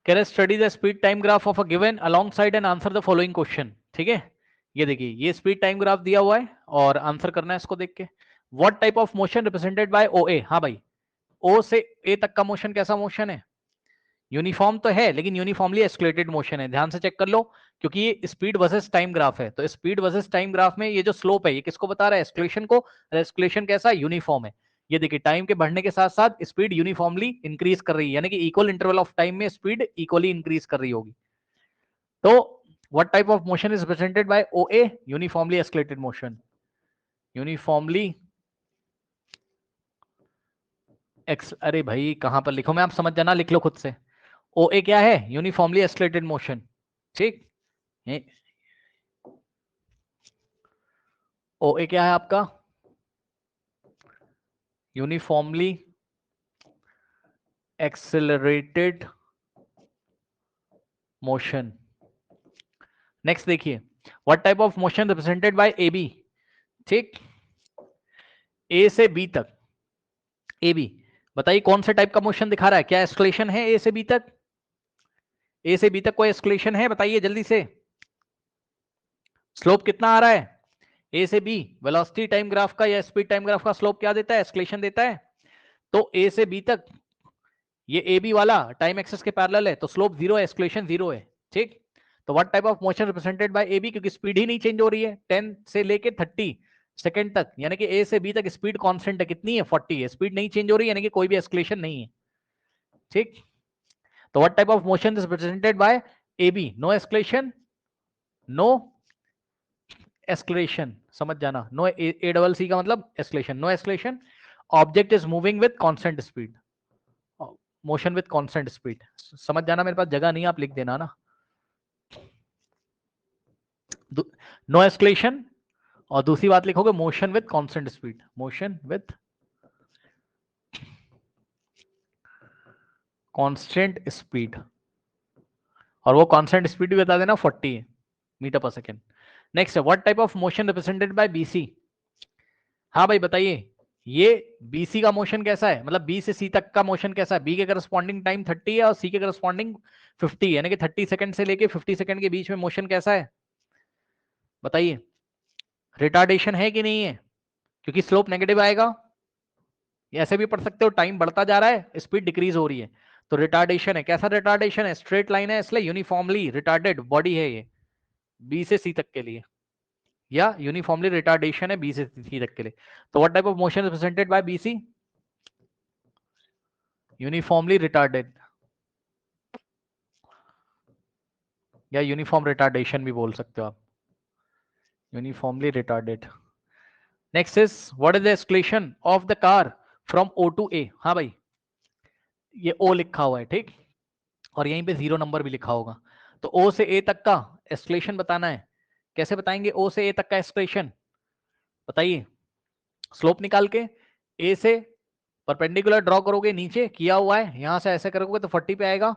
Can study the speed time graph of a given along side and answer the following question. ठीक है, ये देखिए ये स्पीड टाइम ग्राफ दिया हुआ है और आंसर करना है इसको देख के। What type of motion represented by O A? हाँ भाई, ओ से ए तक का मोशन कैसा मोशन है? यूनिफॉर्म तो है लेकिन यूनिफॉर्मली एस्केलेटेड मोशन है, ध्यान से चेक कर लो, क्योंकि ये स्पीड वर्सेस टाइम ग्राफ है। तो स्पीड वर्सेस टाइम ग्राफ में ये जो स्लोप है ये किसको बता रहा है? एस्केलेशन को। एस्केलेशन कैसा? यूनिफॉर्म है। ये देखिए टाइम के बढ़ने के साथ साथ स्पीड यूनिफॉर्मली इंक्रीज कर रही है, यानी कि इक्वल इंटरवल ऑफ टाइम में स्पीड इक्वली इंक्रीज कर रही होगी। तो what type of motion is represented by O A? Uniformly accelerated motion. Uniformly अरे भाई कहां पर लिखो मैं, आप समझ जाना, लिख लो खुद से। ओ ए क्या है? यूनिफॉर्मली एस्केलेटेड मोशन, ठीक। ओ ए क्या है आपका? Uniformly accelerated motion. नेक्स्ट देखिए, what type of motion represented by A B? ठीक, ए से बी तक, ए बी बताइए कौन से टाइप का मोशन दिखा रहा है? क्या एस्केलेशन है ए से बी तक? ए से बी तक कोई एस्केलेशन है? बताइए जल्दी से। स्लोप कितना आ रहा है? ए से बी वेलोसिटी टाइम ग्राफ का या स्पीड टाइम ग्राफ का स्लोप क्या देता है? एस्केलेशन देता है। तो ए से बी तक ये ए बी वाला टाइम एक्सेस के पैरेलल है, तो स्लोप जीरो है, एस्केलेशन जीरो है, ठीक। तो what type of motion represented by A B? क्योंकि स्पीड ही नहीं चेंज हो रही है 10 से लेके 30 सेकंड तक, यानी कि ए से बी तक स्पीड कांस्टेंट है, कितनी है? 40 है, स्पीड नहीं चेंज हो रही है, यानी कि कोई भी एस्केलेशन नहीं है, ठीक। तो what type of motion is represented by A B? No acceleration, no acceleration, समझ जाना, नो ए डबल सी का मतलब acceleration, no acceleration. Object is moving with constant speed, motion with constant speed, समझ जाना, मेरे पास जगह नहीं है, आप लिख देना ना। नो एस्केलेशन, और दूसरी बात लिखोगे motion with constant speed, motion with constant speed, और वो कांस्टेंट स्पीड भी बता देना 40 मीटर पर second. Next, what type of motion represented by BC? हाँ भाई बताइए, ये बीसी का मोशन कैसा है? मतलब बी से सी तक का मोशन कैसा है? बी के करस्पॉन्डिंग टाइम 30 है और सी के करस्पॉन्डिंग 50, यानी कि 30 सेकंड से लेके 50 सेकंड के बीच में मोशन कैसा है? बताइए, रिटार्डेशन है कि नहीं है? क्योंकि स्लोप नेगेटिव आएगा, ऐसे भी पढ़ सकते हो, टाइम बढ़ता जा रहा है, स्पीड डिक्रीज हो रही है, तो रिटार्डेशन है। कैसा रिटार्डेशन है? स्ट्रेट लाइन है, इसलिए यूनिफॉर्मली रिटार्डेड बॉडी है ये बी से सी तक के लिए, या यूनिफॉर्मली रिटार्डेशन है बी से सी तक के लिए। तो what type of motion represented by BC? Uniformly retarded, या यूनिफॉर्म रिटार्डेशन भी बोल सकते हो आप, uniformly retarded. Next is what is the acceleration of the car from O to A? हाँ भाई, ये ओ लिखा हुआ है, ठीक, और यहीं पे 0 नंबर भी लिखा होगा। तो ओ से ए तक का एस्केलेशन बताना है, कैसे बताएंगे ओ से ए तक का एस्केलेशन? बताइए, स्लोप निकाल के ए से परपेंडिकुलर ड्रॉ करोगे, नीचे किया हुआ है, यहां से ऐसे करोगे तो 40 पे आएगा,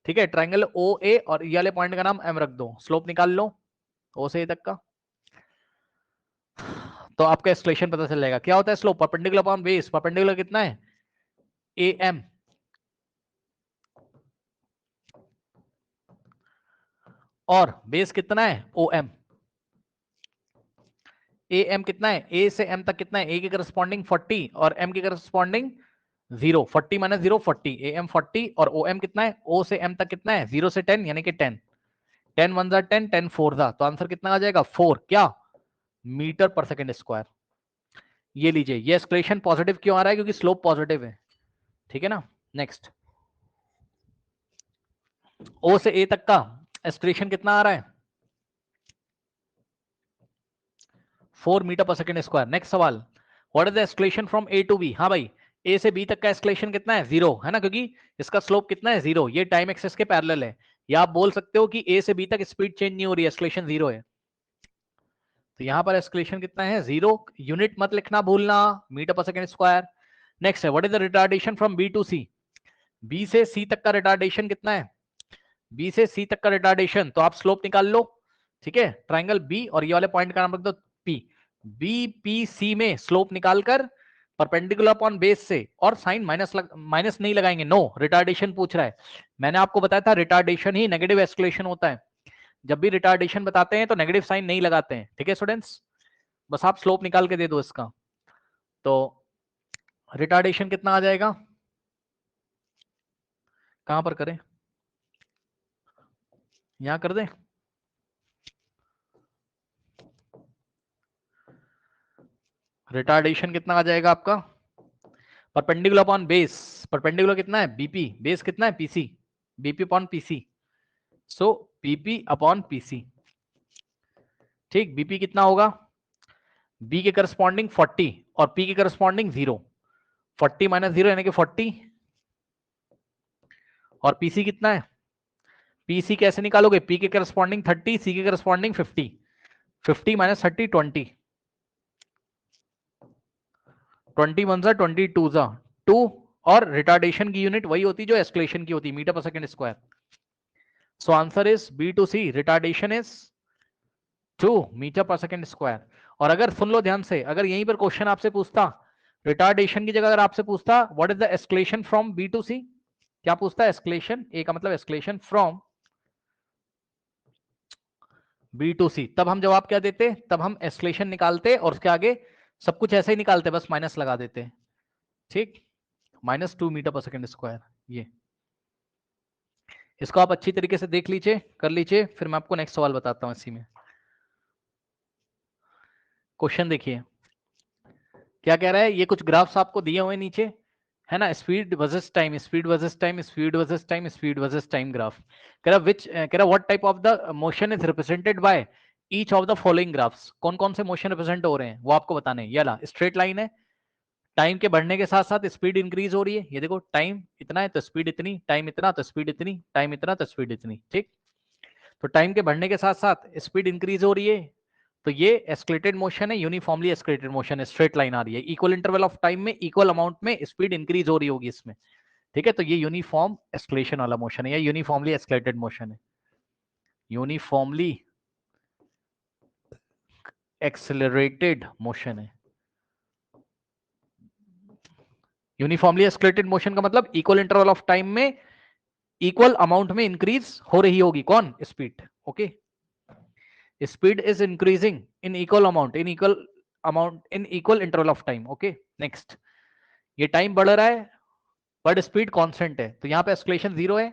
ठीक है। ट्राइंगल ओ ए और ये वाले पॉइंट का नाम एम रख दो, स्लोप निकाल लो, ओ से ए तक का, तो आपका एक्सलेशन पता चल जाएगा। क्या होता है slope? Perpendicular upon base. Perpendicular कितना है? AM, और बेस कितना है? OM। AM कितना है? A से M तक कितना है? A के करस्पॉन्डिंग 40 और M के करस्पॉन्डिंग 0। 40 माइनस 0 40, AM 40 और OM कितना है? O से M तक कितना है? 0 से 10 यानी कि 10। 10 1 जा 10, 10 4 जा, तो आंसर कितना आ जाएगा? 4 क्या? Metre per second square. ये लीजिए, ये एक्सप्रेशन पॉजिटिव क्यों आ रहा है? क्योंकि स्लोप पॉजिटिव है, ठीक है ना। नेक्स्ट, O से A तक का एक्सप्रेशन कितना आ रहा है? 4 metre per second square. Next सवाल, what is the acceleration from A to B? हाँ भाई, ए से बी तक का एस्केलेशन कितना है? 0 है ना, क्योंकि इसका स्लोप कितना है? 0। ये टाइम एक्सेस के पैरेलल है। या आप बोल सकते हो कि ए से बी तक स्पीड चेंज नहीं हो रही है, एस्केलेशन 0 है। तो यहां पर एस्केलेशन कितना है? 0। यूनिट मत लिखना भूलना, metre per second square. Next है, what is the retardation from B to C? B से सी तक का रिटार्डेशन कितना है? बी से सी तक का रिटार्डेशन, तो आप स्लोप निकाल लो, ठीक है। ट्राइंगल बी और ये वाले पॉइंट का नाम रख दो पी। बी पी सी में स्लोप निकालकर परपेंडिकुलर अपॉन बेस से, और साइन माइनस नहीं लगाएंगे, नो, रिटार्डेशन पूछ रहा है। मैंने आपको बताया था रिटार्डेशन ही नेगेटिव एस्केलेशन होता है। जब भी रिटार्डेशन बताते हैं तो नेगेटिव साइन नहीं लगाते हैं, ठीक है स्टूडेंट्स। बस आप स्लोप निकाल के दे दो इसका। तो रिटार्डेशन कितना आ जाएगा? कहां पर करें? यहां कर दें? रिटार्डेशन कितना आ जाएगा आपका? परपेंडिकुलर अपॉन बेस, परपेंडिकुलर कितना है? बीपी, बेस कितना है? पीसी, बीपी अपॉन पीसी, सो बीपी अपॉन पीसी। ठीक, बीपी कितना होगा? बी के करस्पॉन्डिंग 40 और पी के करस्पॉन्डिंग 0। 40 माइनस 0 यानी कि 40, और पीसी कितना है? पीसी कैसे निकालोगे? पी के करस्पॉन्डिंग 30, सी के करस्पॉन्डिंग 50। 50 माइनस 30 20, 20 1 जा 22 जा 2। और रिटार्डेशन की यूनिट वही होती जो एस्केलेशन की होती, metre per second square. So answer is B to C, retardation is 2 metre per second square. और अगर सुन लो ध्यान से, अगर यहीं पर क्वेश्चन आपसे पूछता, रिटार्डेशन की जगह अगर आपसे पूछता what is the acceleration from B to C, क्या पूछता है? एस्केलेशन, ए का मतलब acceleration from B to C, तब हम जवाब क्या देते? तब हम एस्केलेशन निकालते और उसके आगे सब कुछ ऐसे ही निकालते, बस माइनस लगा देते, ठीक। -2 मीटर पर सेकंड स्क्वायर। ये इसको आप अच्छी तरीके से देख लीजिए, कर लीजिए, फिर मैं आपको नेक्स्ट सवाल बताता हूं इसी में। क्वेश्चन देखिए क्या कह रहा है। ये कुछ ग्राफ्स आपको दिए हुए नीचे, है ना, speed versus time, speed versus time, speed versus time, speed versus time graph. कह रहा what type of the motion is represented by each of the following graphs. कौन कौन से मोशन रिप्रेजेंट हो रहे हैं वो आपको बताने हैं। ये ला स्ट्रेट लाइन है, टाइम के बढ़ने के साथ साथ स्पीड इंक्रीज हो रही है। ये देखो, टाइम इतना है तो स्पीड इतनी, टाइम इतना तो स्पीड इतनी, टाइम इतना तो स्पीड इतनी, ठीक। तो टाइम के बढ़ने के साथ साथ स्पीड इंक्रीज हो रही है, तो ये एस्केलेटेड मोशन है, यूनिफॉर्मली एस्केलेटेड मोशन है, स्ट्रेट लाइन आ रही है। इक्वल इंटरवल ऑफ टाइम में इक्वल अमाउंट में स्पीड इंक्रीज हो रही होगी इसमें, ठीक है। तो ये यूनिफॉर्म एस्केलेशन वाला मोशन है, या यूनिफॉर्मली एस्केलेटेड मोशन है, यूनिफॉर्मली एक्सेलरेटेड मोशन है। यूनिफॉर्मली एस्केलेटेड मोशन का मतलब इक्वल इंटरवल ऑफ टाइम में इक्वल अमाउंट में इंक्रीज हो रही होगी, कौन? Speed, okay. Speed is increasing in equal amount, in equal interval of time, okay. Next, ये टाइम बढ़ रहा है बट स्पीड कांस्टेंट है, तो यहां पे एस्केलेशन 0 है,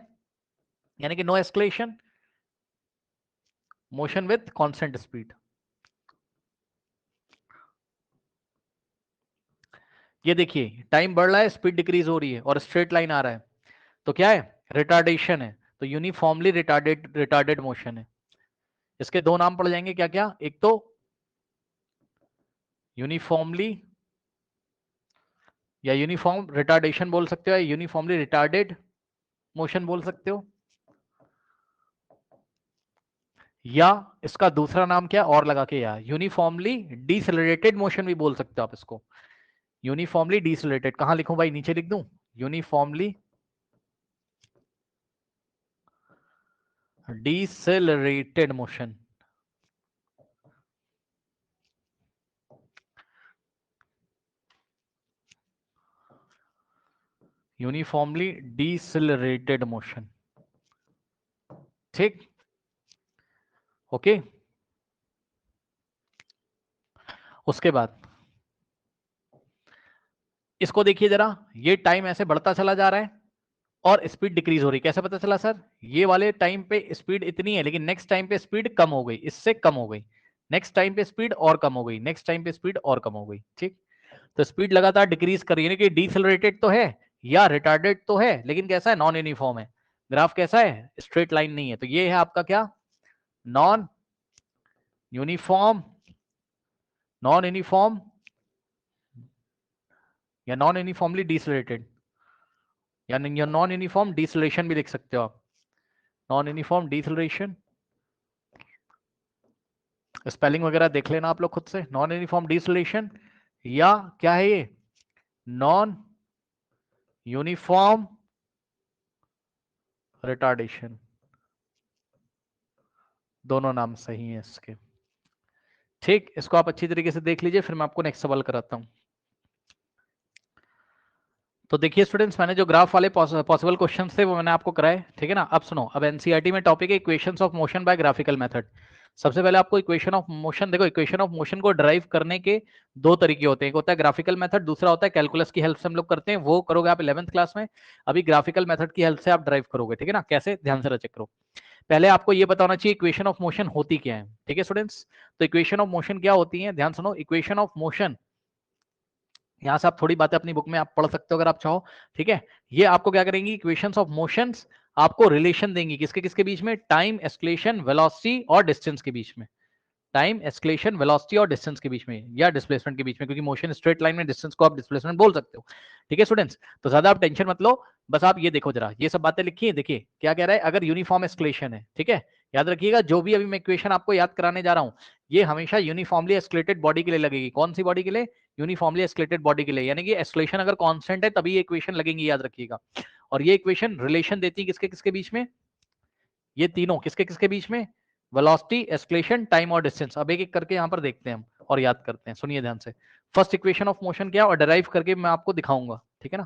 यानी कि no acceleration, motion with constant speed. ये देखिए, टाइम बढ़ रहा है, स्पीड डिक्रीज हो रही है और स्ट्रेट लाइन आ रहा है, तो क्या है? रिटार्डेशन है, तो यूनिफॉर्मली रिटार्डेड मोशन है। इसके दो नाम पड़ जाएंगे, क्या क्या? एक तो यूनिफॉर्मली या यूनिफॉर्म रिटार्डेशन बोल सकते हो, या यूनिफॉर्मली रिटार्डेड मोशन बोल सकते हो, या इसका दूसरा नाम क्या और लगा के, या यूनिफॉर्मली डिसेलरेटेड मोशन भी बोल सकते हो आप इसको। यूनिफॉर्मली डिसेलरेटेड कहां लिखूं भाई? नीचे लिख दूं, यूनिफॉर्मली डिसेलरेटेड मोशन, यूनिफॉर्मली डिसेलरेटेड मोशन। ठीक, ओके। उसके बाद इसको देखिए जरा, ये टाइम ऐसे बढ़ता चला जा रहा है और स्पीड डिक्रीज हो रही है। कैसे पता चला सर? ये वाले टाइम पे स्पीड इतनी है, लेकिन नेक्स्ट टाइम पे स्पीड कम हो गई, इससे कम हो गई, नेक्स्ट टाइम पे स्पीड और कम हो गई, नेक्स्ट टाइम पे स्पीड और कम हो गई। ठीक, तो स्पीड लगातार डिक्रीज कर रही है, यानी कि डिसेलरेटेड तो है या रिटार्डेड तो है, लेकिन कैसा है? नॉन यूनिफॉर्म है। ग्राफ कैसा है? स्ट्रेट लाइन नहीं है। तो ये है आपका क्या? नॉन यूनिफॉर्म, नॉन यूनिफॉर्म या नॉन यूनिफॉर्मली डिसेलरेटेड, या नॉन यूनिफॉर्म डिसेलरेशन भी लिख सकते हो आप। नॉन यूनिफॉर्म डिसेलरेशन, स्पेलिंग वगैरह देख लेना आप लोग खुद से। नॉन यूनिफॉर्म डिसेलरेशन या क्या है ये? Non uniform retardation. दोनों नाम सही हैं इसके। ठीक, इसको आप अच्छी तरीके से देख लीजिए, फिर मैं आपको नेक्स्ट सवाल कराता हूं। तो देखिए स्टूडेंट्स, मैंने जो ग्राफ वाले पॉसिबल क्वेश्चंस थे वो मैंने आपको कराए, ठीक है ना। अब सुनो, अब एनसीईआरटी में टॉपिक है equations of motion by graphical method. सबसे पहले आपको इक्वेशन ऑफ मोशन, देखो इक्वेशन ऑफ मोशन को ड्राइव करने के दो तरीके होते हैं, एक होता है ग्राफिकल मेथड, दूसरा होता है कैलकुलस की हेल्प से हम लोग करते हैं। वो करोगे आप 11th क्लास में। अभी ग्राफिकल मेथड की हेल्प से आप ड्राइव करोगे, ठीक है ना। कैसे? ध्यान से चेक करो। पहले आपको ये बताना चाहिए इक्वेशन ऑफ मोशन होती क्या है, ठीक है स्टूडेंट्स। तो इक्वेशन ऑफ मोशन क्या होती है, ध्यान सुनो। इक्वेशन ऑफ मोशन, यहां से आप थोड़ी बातें अपनी बुक में आप पढ़ सकते हो अगर आप चाहो, ठीक है। ये आपको क्या करेंगी? इक्वेशंस ऑफ मोशंस आपको रिलेशन देंगी, किसके किसके बीच में? टाइम, एस्केलेशन, वेलोसिटी और डिस्टेंस के बीच में। टाइम, एस्केलेशन, वेलोसिटी और डिस्टेंस के बीच में, या डिस्प्लेसमेंट के बीच में, क्योंकि मोशन स्ट्रेट लाइन में डिस्टेंस को आप डिस्प्लेसमेंट बोल सकते हो, ठीक है स्टूडेंट्स। तो ज्यादा आप टेंशन मत लो, बस आप ये देखो जरा, ये सब बातें लिखी है, देखिए क्या कह रहा है। अगर यूनिफॉर्म एस्केलेशन है, ठीक है, याद रखिएगा, जो भी अभी मैं इक्वेशन आपको याद कराने जा रहा हूं, ये हमेशा यूनिफॉर्मली एस्केलेटेड बॉडी के लिए लगेगी। कौन सी बॉडी के लिए? यूनिफॉर्मली एस्केलेटेड बॉडी के लिए, यानी कि एस्केलेशन अगर कांस्टेंट है तभी ये इक्वेशन लगेंगी, याद रखिएगा। और ये इक्वेशन रिलेशन देती है किसके किसके बीच में? ये तीनों किसके किसके बीच में? वेलोसिटी, एस्केलेशन, टाइम और डिस्टेंस। अब एक एक करके यहां पर देखते हैं हम और याद करते हैं, सुनिए ध्यान से। फर्स्ट इक्वेशन ऑफ मोशन क्या, और डिराइव करके मैं आपको दिखाऊंगा, ठीक है ना।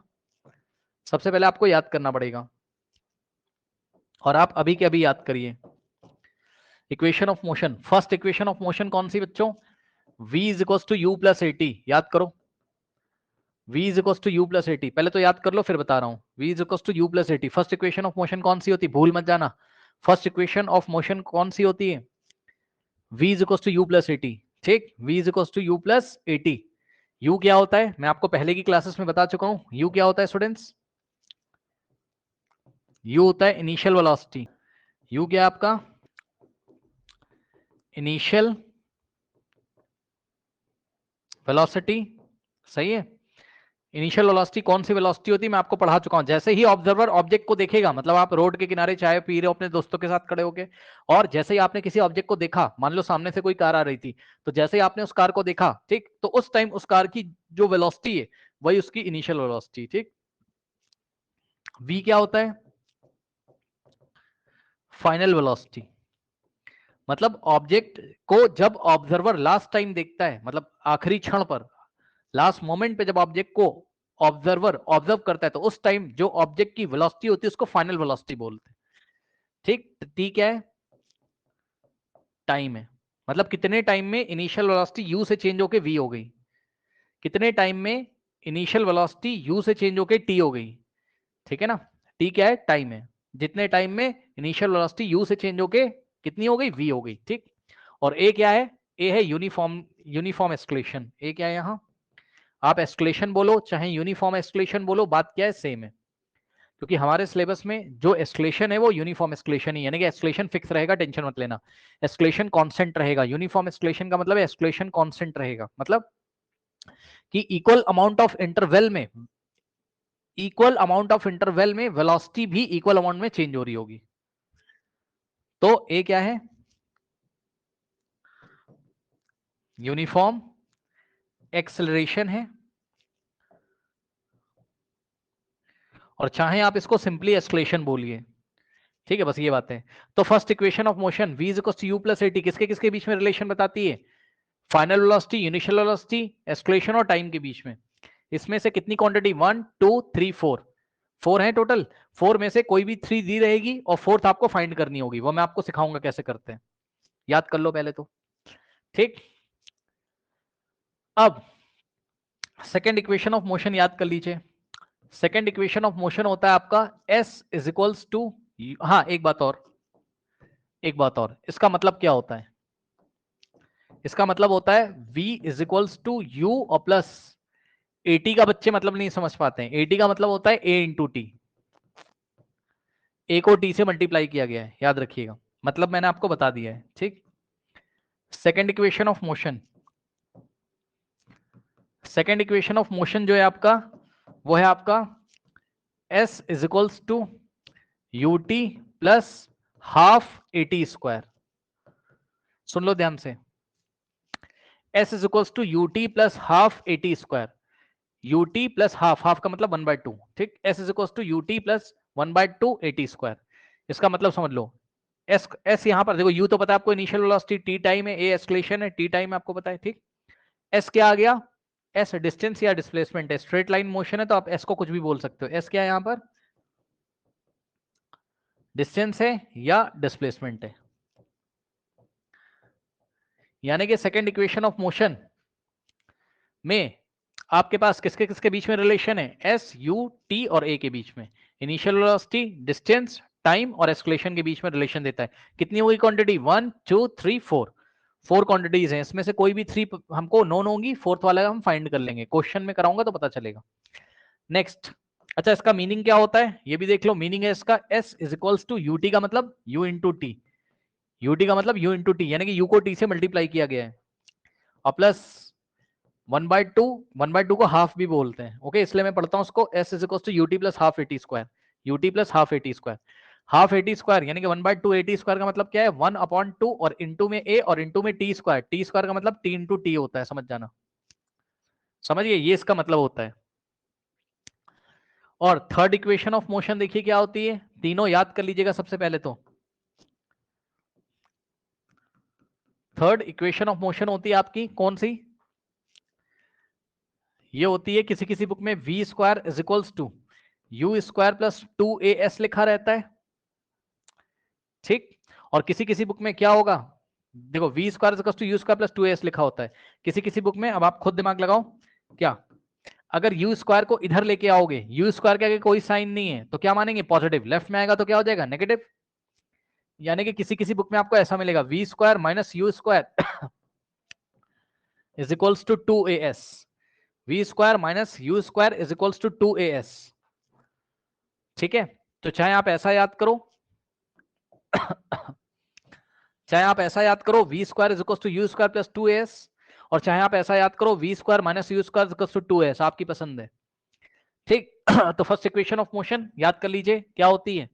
सबसे पहले आपको याद करना पड़ेगा, और आप अभी के अभी याद करिए। Equation of motion, first equation of motion कौन सी बच्चों? v is equal to u plus a t, याद करो। v is equal to u plus a t, पहले तो याद कर लो फिर बता रहा हूं। v is equal to u plus a t, first equation of motion कौन सी होती? भूल मत जाना, फर्स्ट इक्वेशन ऑफ मोशन कौन सी होती है? v is equal to u plus a t, ठीक। v is equal to u plus a t. u क्या होता है? मैं आपको पहले की क्लासेस में बता चुका हूं। u क्या होता है स्टूडेंट्स? u होता है इनिशियल वेलोसिटी। u क्या है आपका? इनिशियल वेलोसिटी, सही है। इनिशियल वेलोसिटी कौन सी वेलोसिटी होती है? मैं आपको पढ़ा चुका हूं। जैसे ही ऑब्जर्वर ऑब्जेक्ट को देखेगा, मतलब आप रोड के किनारे चाय पी रहे हो अपने दोस्तों के साथ खड़े होके, और जैसे ही आपने किसी ऑब्जेक्ट को देखा, मान लो सामने से कोई कार आ रही थी, तो जैसे ही आपने उस कार को देखा, ठीक, तो उस टाइम उस कार की जो वेलोसिटी है वही उसकी इनिशियल वेलोसिटी, ठीक। v क्या होता है? Final velocity. मतलब ऑब्जेक्ट को जब ऑब्जर्वर लास्ट टाइम देखता है, मतलब आखिरी क्षण पर, लास्ट मोमेंट पे जब ऑब्जेक्ट को ऑब्जर्वर ऑब्जर्व करता है, तो उस टाइम जो ऑब्जेक्ट की वेलोसिटी होती है उसको फाइनल वेलोसिटी बोलते हैं, ठीक। टी क्या है? टाइम है। मतलब कितने टाइम में इनिशियल वेलोसिटी यू से चेंज होके वी हो गई, कितने टाइम में इनिशियल वेलोसिटी यू से चेंज होके टी हो गई, ठीक है ना। टी क्या है? टाइम है। जितने टाइम में इनिशियल वेलोसिटी यू से चेंज होके कितनी हो गई? वी हो गई, ठीक। और ए क्या है? ए है यूनिफॉर्म, यूनिफॉर्म एस्केलेशन। ए क्या है यहाँ? आप एस्केलेशन बोलो चाहे यूनिफॉर्म एस्केलेशन बोलो, बात क्या है? सेम है। क्योंकि हमारे सिलेबस में जो एस्केलेशन है वो यूनिफॉर्म एस्केलेशन ही, यानी कि एस्केलेशन फिक्स रहेगा, टेंशन मत लेना। एस्केलेशन कांस्टेंट रहेगा। यूनिफॉर्म एस्केलेशन का मतलब एस्केलेशन कांस्टेंट रहेगा, मतलब कि इक्वल अमाउंट ऑफ इंटरवल में, इक्वल अमाउंट ऑफ इंटरवल में वेलोसिटी भी इक्वल अमाउंट में चेंज हो रही होगी। तो ए क्या है? यूनिफॉर्म एक्सेलरेशन है, और चाहे आप इसको सिंपली एस्केलेशन बोलिए, ठीक है, बस ये बात है। तो first equation of motion v is equal to u plus a t किसके किसके बीच में रिलेशन बताती है? Final velocity, initial velocity, acceleration और टाइम के बीच में। इसमें से कितनी क्वांटिटी? 1 2 3 4, 4 है टोटल, 4 में से कोई भी 3 दी रहेगी और 4th आपको फाइंड करनी होगी, वो मैं आपको सिखाऊंगा कैसे करते हैं, याद कर लो पहले तो, ठीक। अब सेकेंड इक्वेशन ऑफ मोशन याद कर लीजिए। सेकेंड इक्वेशन ऑफ मोशन होता है आपका s इज इक्वल्स टू, हाँ एक बात और, इसका मतलब क्या होता है? इसका मतलब होता है v is equals to u और प्लस at का बच्चे मतलब नहीं समझ पाते हैं, at का मतलब होता है a इंटू टी, a को t से मल्टीप्लाई किया गया है, याद रखिएगा, मतलब मैंने आपको बता दिया है, ठीक। Second equation of motion, second equation of motion जो है आपका, वो है आपका s is equals to you T plus half eighty square. सुन लो ध्यान से, s is equals to you T plus half eighty square, U T plus half, half का मतलब 1/2, ठीक। s is equals to you T plus 1/2 AT square. इसका मतलब समझ लो, s यहां पर देखो, u तो पता है आपको इनिशियल वेलोसिटी, t टाइम है, a एक्सलेशन है, t टाइम आपको पता है, ठीक। s क्या आ गया? s डिस्टेंस या डिस्प्लेसमेंट है, स्ट्रेट लाइन मोशन है तो आप s को कुछ भी बोल सकते हो। s क्या है यहां पर? डिस्टेंस है या डिस्प्लेसमेंट है। यानी कि सेकेंड इक्वेशन ऑफ मोशन में आपके पास किसके किसके बीच में रिलेशन है? एस, यू, टी और ए के बीच में, इनिशियल वेलोसिटी, डिस्टेंस, टाइम और एक्सक्लेशन के बीच में रिलेशन देता है। कितनी होगी क्वांटिटी? 1 2 3 4, 4 क्वांटिटीज हैं, इसमें से कोई भी 3 हमको नोन होंगी, फोर्थ वाला हम फाइंड कर लेंगे, क्वेश्चन में कराऊंगा तो पता चलेगा। नेक्स्ट, अच्छा इसका मीनिंग क्या होता है ये भी देख लो। मीनिंग है इसका s is equals to you t का मतलब u इंटू टी, यूटी का मतलब u इंटू टी, यानी कि u को t से मल्टीप्लाई किया गया है, और प्लस 1/2 को हाफ भी बोलते हैं, ओके, इसलिए मैं पढ़ता हूं उसको s is equals to u t plus half eighty square, u t plus half eighty square, half eighty square यानी कि 1/2 एटी स्क्वायर का मतलब क्या है? 1/2 और इंटू में a और इंटू में टी स्क्वायर का मतलब t इंटू टी होता है, समझ जाना, समझिए ये इसका मतलब होता है। और थर्ड इक्वेशन ऑफ मोशन देखिए क्या होती है, तीनों याद कर लीजिएगा सबसे पहले तो। थर्ड इक्वेशन ऑफ मोशन होती है आपकी कौन सी? ये होती है, किसी किसी बुक में v square is equals to u square plus 2as लिखा रहता है, ठीक। और किसी किसी बुक में क्या होगा, देखो v square is equals to u square plus 2as लिखा होता है। किसी किसी बुक में, अब आप खुद दिमाग लगाओ, क्या अगर यू स्क्वायर को इधर लेके आओगे, यू स्क्वायर के आगे कोई साइन नहीं है तो क्या मानेंगे? पॉजिटिव। लेफ्ट में आएगा तो क्या हो जाएगा? नेगेटिव। यानी कि किसी किसी बुक में आपको ऐसा मिलेगा, v square minus u square is equals to 2as, v square minus u square is equals to 2as, ठीक है। तो चाहे आप ऐसा याद करो चाहे आप ऐसा याद करो v square is equals to u square plus 2as, और चाहे आप ऐसा याद करो v square minus u square is equals to 2as, आपकी पसंद है, ठीक। तो फर्स्ट इक्वेशन ऑफ मोशन याद कर लीजिए क्या होती है,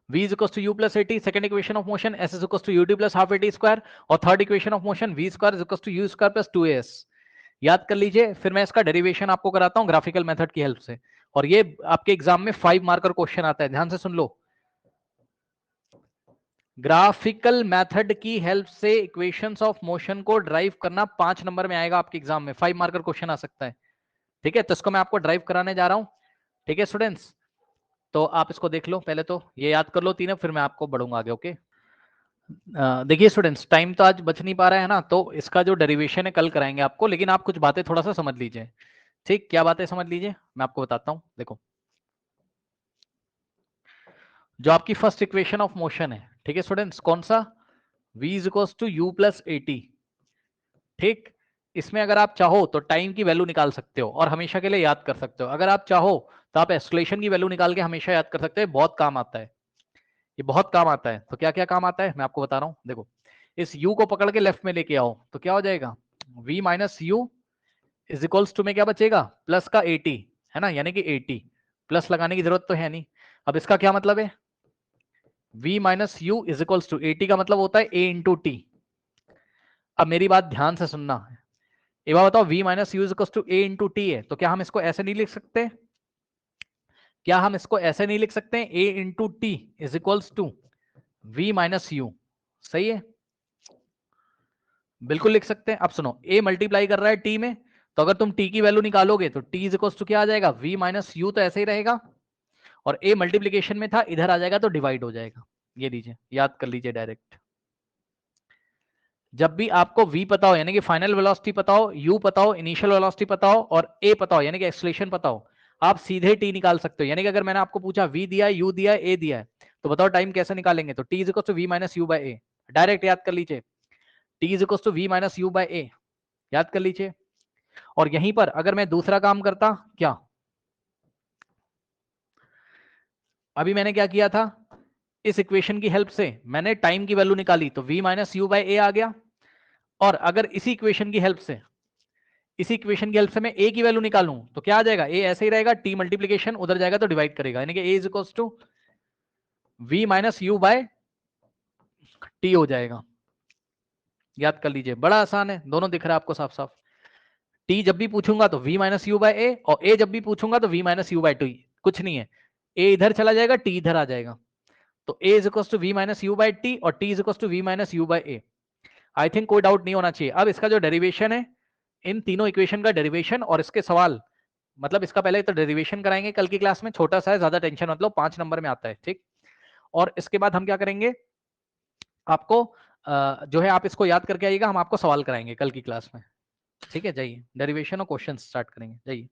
v is equals to u plus at, second equation of motion s is equals to ut plus half at square, और third equation of motion v square is equals to u square plus 2as। याद कर लीजिए, फिर मैं इसका derivation आपको कराता हूं ग्राफिकल मेथड की हेल्प से, और ये आपके एग्जाम में 5 मार्कर क्वेश्चन आता है, ध्यान से सुन लो। ग्राफिकल मेथड की हेल्प से इक्वेशंस ऑफ मोशन को ड्राइव करना 5 नंबर में आएगा आपके एग्जाम में, 5 मार्कर क्वेश्चन आ सकता है, ठीक है। तो इसको मैं आपको ड्राइव कराने जा रहा हूं, ठीक है स्टूडेंट्स। तो आप इसको देख लो पहले, तो ये याद कर लो तीनों, फिर मैं आपको बढ़ूंगा आगे, ओके। देखिए स्टूडेंट्स, टाइम तो आज बच नहीं पा रहा है ना, तो इसका जो डेरिवेशन है कल कराएंगे आपको, लेकिन आप कुछ बातें थोड़ा सा समझ लीजिए, ठीक। क्या बातें समझ लीजिए, मैं आपको बताता हूं। देखो, जो आपकी फर्स्ट इक्वेशन ऑफ मोशन है, ठीक है स्टूडेंट्स, कौन सा? v is equals to u plus a t, ठीक। इसमें अगर आप चाहो तो टाइम की वैल्यू निकाल सकते हो और हमेशा के लिए याद कर सकते हो, अगर आप चाहो तो आप एक्सलेशन की वैल्यू निकाल के हमेशा याद कर सकते हो, बहुत काम आता है, ये बहुत काम आता है। तो क्या क्या काम आता है मैं आपको बता रहा हूं, देखो, इस u को पकड़ के लेफ्ट में लेके आओ तो क्या हो जाएगा? v minus u is equals to में क्या बचेगा? प्लस का 80, है ना, यानी कि 80, प्लस लगाने की जरूरत तो है नहीं। अब इसका क्या मतलब है? v minus u is equals to 80 का मतलब होता है a इंटू टी। अब मेरी बात ध्यान से सुनना, एक बार बताओ, v minus u is equals to a into t है, तो क्या हम इसको ऐसे नहीं लिख सकते? क्या हम इसको ऐसे नहीं लिख सकते? a into t is equals to v minus u, सही है, बिल्कुल लिख सकते हैं। अब सुनो, a मल्टीप्लाई कर रहा है t में, तो अगर तुम t की वैल्यू निकालोगे तो t इज इक्वल टू क्या आ जाएगा, v माइनस u, तो ऐसे ही रहेगा, और a मल्टीप्लीकेशन में था, इधर आ जाएगा तो डिवाइड हो जाएगा। ये लीजिए, याद कर लीजिए डायरेक्ट। जब भी आपको v पता हो, यानी कि फाइनल वेलोसिटी पता हो, u पता हो, इनिशियल वेलोसिटी पता हो, और a पता हो यानी कि एक्सेलरेशन पता हो, आप सीधे t निकाल सकते हो। यानी कि अगर मैंने आपको पूछा v दिया है, u दिया है, a दिया है, तो बताओ टाइम कैसे निकालेंगे, तो t is equal to v minus u by a, direct याद कर लीजिए, t is equal to v minus u by a, याद कर लीजिए। और यहीं पर अगर मैं दूसरा काम करता, क्या अभी मैंने क्या किया था, इस इक्वेशन की हेल्प से मैंने टाइम की वैल्यू निकाली, तो v minus u by a आ गया। और अगर इसी इक्वेशन की हेल्प से मैं a की वैल्यू निकालूं तो क्या आ जाएगा, a ऐसे ही रहेगा, t मल्टीप्लीकेशन उधर जाएगा तो डिवाइड करेगा, यानी कि a is equal to v minus u by t हो जाएगा। याद कर लीजिए, बड़ा आसान है, दोनों दिख रहा है आपको साफ साफ। t जब भी पूछूंगा तो v minus u by a, और a जब भी पूछूंगा तो v minus u by t, कुछ नहीं है, a इधर चला जाएगा, t इधर आ जाएगा, तो a is equal to v minus u by t और t is equal to v minus u by a। I think कोई डाउट नहीं होना चाहिए। अब इसका जो डेरिवेशन है, इन तीनों इक्वेशन का डेरिवेशन और इसके सवाल, मतलब इसका पहले तो डेरिवेशन कराएंगे कल की क्लास में, छोटा सा है, ज्यादा टेंशन मतलब 5 नंबर में आता है, ठीक। और इसके बाद हम क्या करेंगे, आपको जो है आप इसको याद करके आइएगा, हम आपको सवाल कराएंगे कल की क्लास में, ठीक है। जाइए डेरिवेशन और क्वेश्चन स्टार्ट करेंगे, जाइए।